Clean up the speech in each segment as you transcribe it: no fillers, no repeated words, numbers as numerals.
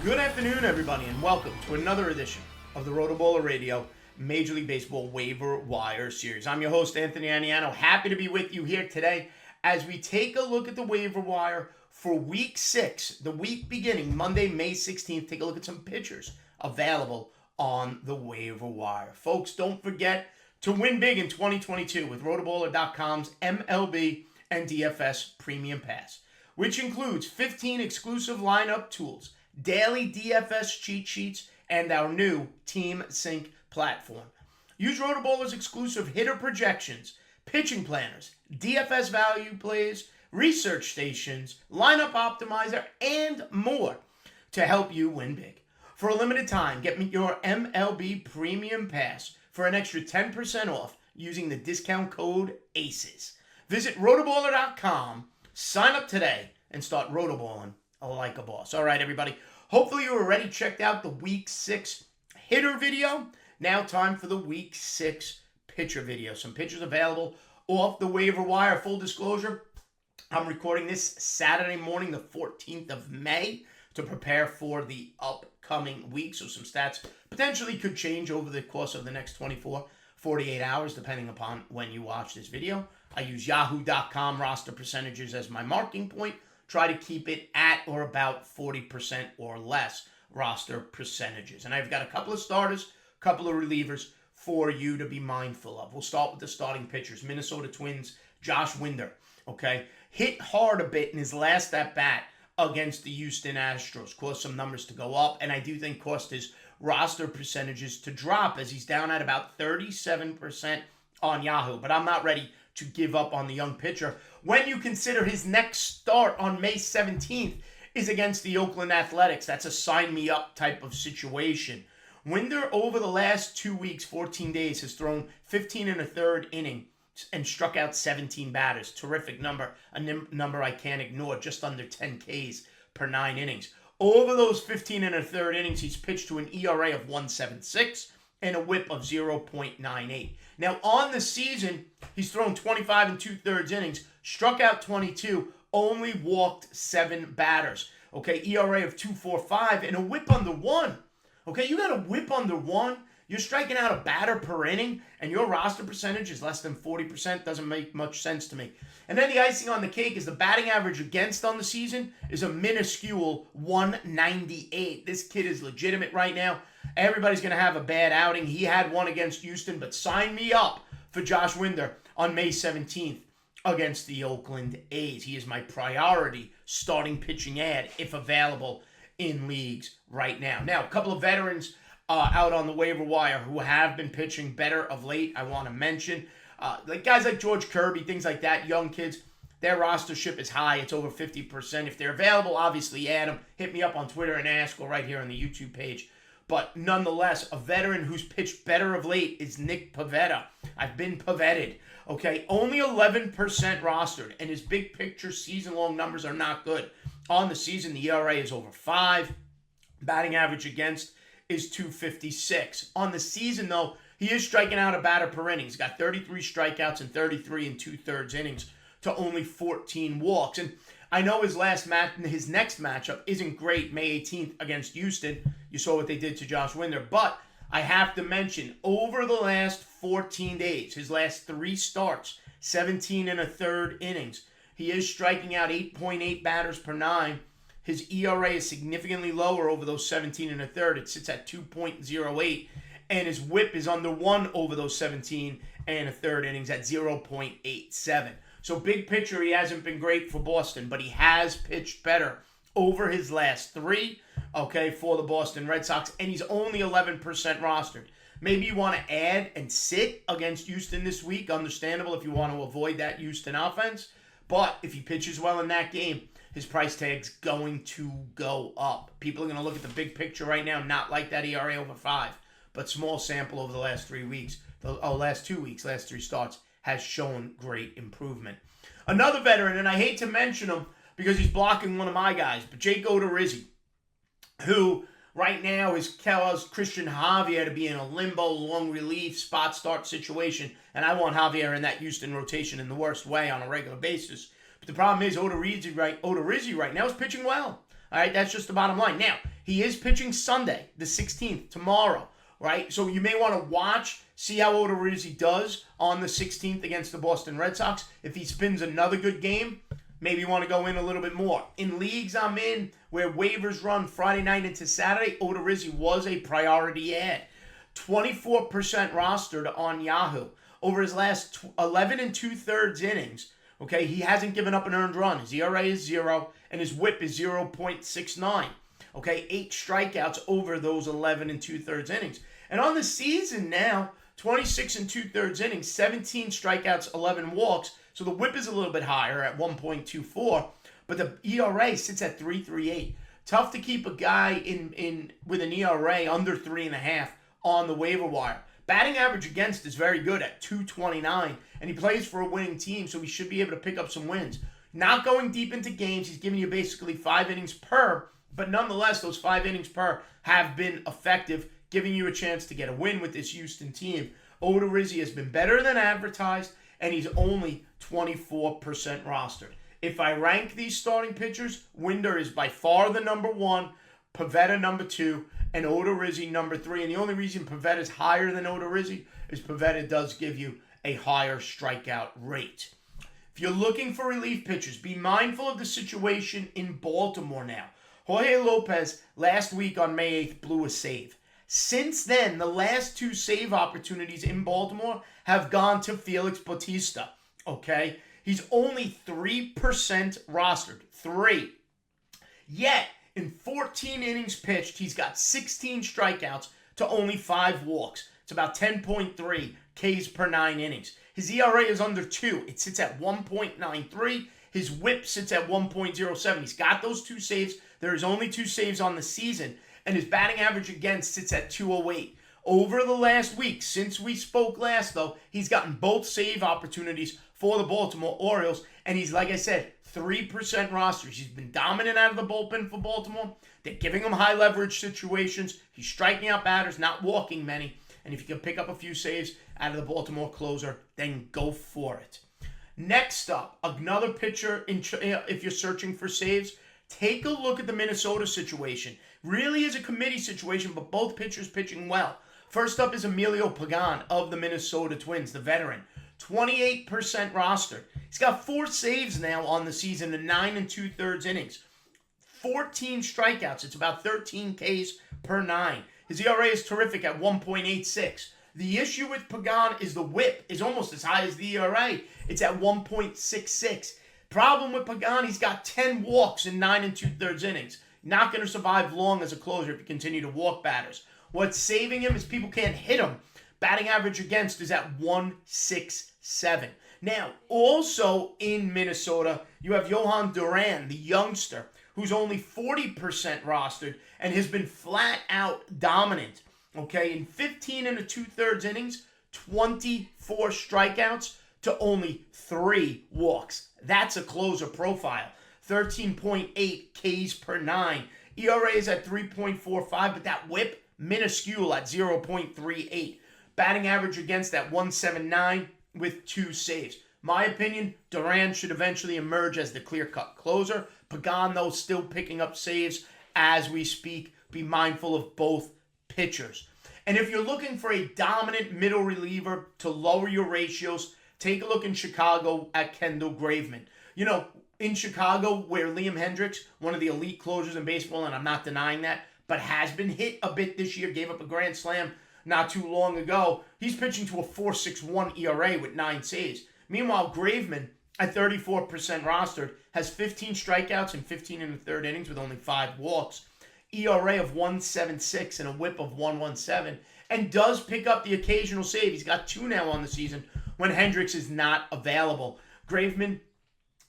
Good afternoon, everybody, and welcome to another edition of the RotoBaller Radio Major League Baseball Waiver Wire Series. I'm your host, Anthony Aniano. Happy to be with you here today as we take a look at the waiver wire for Week 6, the week beginning Monday, May 16th. Take a look at some pitchers available on the waiver wire. Folks, don't forget to win big in 2022 with rotoballer.com's MLB and DFS Premium Pass, which includes 15 exclusive lineup tools, daily DFS cheat sheets, and our new Team Sync platform. Use RotoBaller's exclusive hitter projections, pitching planners, DFS value plays, research stations, lineup optimizer, and more to help you win big. For a limited time, get me your MLB Premium Pass for an extra 10% off using the discount code ACES. Visit rotoballer.com, sign up today, and start rotoballing like a boss. All right, everybody. Hopefully you already checked out the Week 6 hitter video. Now time for the Week 6 pitcher video. Some pitchers available off the waiver wire. Full disclosure, I'm recording this Saturday morning, the 14th of May, to prepare for the upcoming week. So some stats potentially could change over the course of the next 48 hours, depending upon when you watch this video. I use yahoo.com roster percentages as my marking point. Try to keep it at or about 40% or less roster percentages. And I've got a couple of starters, a couple of relievers for you to be mindful of. We'll start with the starting pitchers. Minnesota Twins, Josh Winder, okay? Hit hard a bit in his last at-bat against the Houston Astros. Caused some numbers to go up, and I do think caused his roster percentages to drop as he's down at about 37% on Yahoo. But I'm not ready to give up on the young pitcher when you consider his next start on May 17th is against the Oakland Athletics. That's a sign-me-up type of situation. Winder, over the last 2 weeks, 14 days, has thrown 15 and a third inning and struck out 17 batters. Terrific number, a number I can't ignore, just under 10 Ks per 9 innings. Over those 15 and a third innings, he's pitched to an ERA of 1.76 and a whip of 0.98. Now, on the season, he's thrown 25 and 2/3 innings, struck out 22, only walked 7 batters. Okay, ERA of 2.45 and a whip under 1. Okay, you got a whip under 1. You're striking out a batter per inning, and your roster percentage is less than 40%. Doesn't make much sense to me. And then the icing on the cake is the batting average against on the season is a minuscule 198. This kid is legitimate right now. Everybody's going to have a bad outing. He had one against Houston, but sign me up for Josh Winder on May 17th against the Oakland A's. He is my priority starting pitching ad if available in leagues right now. Now, a couple of veterans out on the waiver wire who have been pitching better of late, I want to mention. Like guys like George Kirby, things like that, young kids, their rostership is high. It's over 50%. If they're available, obviously add them. Hit me up on Twitter and ask, or right here on the YouTube page. But nonetheless, a veteran who's pitched better of late is Nick Pivetta. I've been Pivetted. Okay, only 11% rostered, and his big picture season-long numbers are not good. On the season, the ERA is over 5. Batting average against is 256. On the season, though, he is striking out a batter per inning. He's got 33 strikeouts and 33 and 2/3 innings to only 14 walks. And I know his next matchup isn't great, May 18th against Houston. You saw what they did to Josh Winder. But I have to mention, over the last 14 days, his last 3 starts, 17 and a third innings, he is striking out 8.8 batters per 9. His ERA is significantly lower over those 17 and a third. It sits at 2.08. And his whip is under 1 over those 17 and a third innings at 0.87. So big picture, he hasn't been great for Boston, but he has pitched better over his last 3, okay, for the Boston Red Sox, and he's only 11% rostered. Maybe you want to add and sit against Houston this week. Understandable if you want to avoid that Houston offense. But if he pitches well in that game, his price tag's going to go up. People are going to look at the big picture right now, not like that ERA over 5, but small sample over the last 3 weeks. Last 2 weeks, last 3 starts, has shown great improvement. Another veteran, and I hate to mention him because he's blocking one of my guys, but Jake Odorizzi, who right now has caused Christian Javier to be in a limbo, long relief, spot start situation, and I want Javier in that Houston rotation in the worst way on a regular basis. But the problem is Odorizzi right now is pitching well. All right, that's just the bottom line. Now, He is pitching Sunday, the 16th, tomorrow, right? So you may want to watch, see how Odorizzi does on the 16th against the Boston Red Sox. If he spins another good game, maybe you want to go in a little bit more. In leagues I'm in where waivers run Friday night into Saturday, Odorizzi was a priority ad. 24% rostered on Yahoo. Over his last 11 and 2/3 innings, okay, he hasn't given up an earned run. His ERA is 0, and his whip is 0.69. Okay, 8 strikeouts over those 11 and 2/3 innings. And on the season now, 26 and 2/3 innings, 17 strikeouts, 11 walks. So the whip is a little bit higher at 1.24, but the ERA sits at 3.38. Tough to keep a guy in with an ERA under 3.5 on the waiver wire. Batting average against is very good at 229, and he plays for a winning team, so he should be able to pick up some wins. Not going deep into games, he's giving you basically 5 innings per, but nonetheless, those 5 innings per have been effective, giving you a chance to get a win with this Houston team. Odorizzi has been better than advertised, and he's only 24% rostered. If I rank these starting pitchers, Winder is by far the number 1, Pivetta number 2, and Odorizzi number 3. And the only reason Pivetta is higher than Odorizzi is Pivetta does give you a higher strikeout rate. If you're looking for relief pitchers, be mindful of the situation in Baltimore now. Jorge Lopez last week on May 8th blew a save. Since then, the last 2 save opportunities in Baltimore have gone to Felix Bautista. Okay? He's only 3% rostered. 3. Yet, in 14 innings pitched, he's got 16 strikeouts to only 5 walks. It's about 10.3 Ks per 9 innings. His ERA is under 2. It sits at 1.93. His whip sits at 1.07. He's got those 2 saves. There is only 2 saves on the season. And his batting average against sits at 208. Over the last week, since we spoke last, though, he's gotten both save opportunities for the Baltimore Orioles. And he's, like I said, 3% rosters. He's been dominant out of the bullpen for Baltimore. They're giving him high leverage situations. He's striking out batters, not walking many. And if you can pick up a few saves out of the Baltimore closer, then go for it. Next up, another pitcher, if you're searching for saves, take a look at the Minnesota situation. Really is a committee situation, but both pitchers pitching well. First up is Emilio Pagan of the Minnesota Twins, the veteran. 28% rostered. He's got 4 saves now on the season in 9 and 2/3 innings. 14 strikeouts. It's about 13 Ks per 9. His ERA is terrific at 1.86. The issue with Pagan is the whip is almost as high as the ERA. It's at 1.66. Problem with Pagan, he's got 10 walks in 9 and 2/3 innings. Not going to survive long as a closer if you continue to walk batters. What's saving him is people can't hit him. Batting average against is at 167. Now, also in Minnesota, you have Johan Duran, the youngster, who's only 40% rostered and has been flat out dominant. Okay, in 15 and 2/3 innings, 24 strikeouts to only 3 walks. That's a closer profile. 13.8 Ks per 9. ERA is at 3.45, but that whip, minuscule at 0.38. Batting average against at 179 with 2 saves. My opinion, Duran should eventually emerge as the clear-cut closer. Pagan, though, still picking up saves as we speak. Be mindful of both pitchers. And if you're looking for a dominant middle reliever to lower your ratios, take a look in Chicago at Kendall Graveman. You know, in Chicago, where Liam Hendricks, one of the elite closers in baseball, and I'm not denying that, but has been hit a bit this year, gave up a grand slam not too long ago. He's pitching to a 4.61 ERA with 9 saves. Meanwhile, Graveman, at 34% rostered, has 15 strikeouts and 15 in the 3rd innings with only 5 walks. ERA of 1.76 and a whip of 1.17, and does pick up the occasional save. He's got 2 now on the season when Hendricks is not available. Graveman,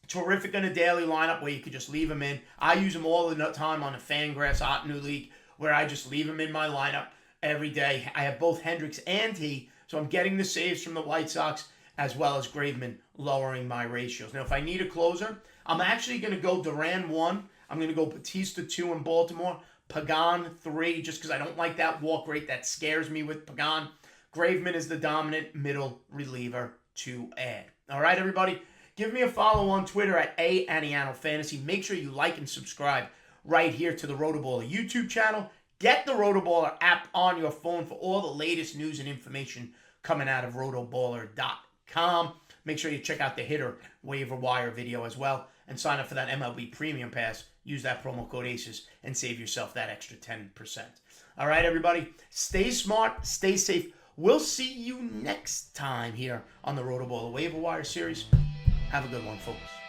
terrific in a daily lineup where you could just leave him in. I use him all the time on a Fangraphs Otnu League where I just leave him in my lineup every day. I have both Hendricks and he, so I'm getting the saves from the White Sox as well as Graveman lowering my ratios. Now, if I need a closer, I'm actually going to go Duran 1. I'm going to go Bautista 2 in Baltimore. Pagan 3, just because I don't like that walk rate. That scares me with Pagan. Graveman is the dominant middle reliever to add. All right, everybody. Give me a follow on Twitter at @Aniano Fantasy. Make sure you like and subscribe right here to the RotoBaller YouTube channel. Get the RotoBaller app on your phone for all the latest news and information coming out of rotoballer.com. Make sure you check out the hitter waiver wire video as well and sign up for that MLB Premium Pass. Use that promo code ACES and save yourself that extra 10%. All right, everybody, stay smart, stay safe. We'll see you next time here on the RotoBaller Waiver Wire series. Have a good one, folks.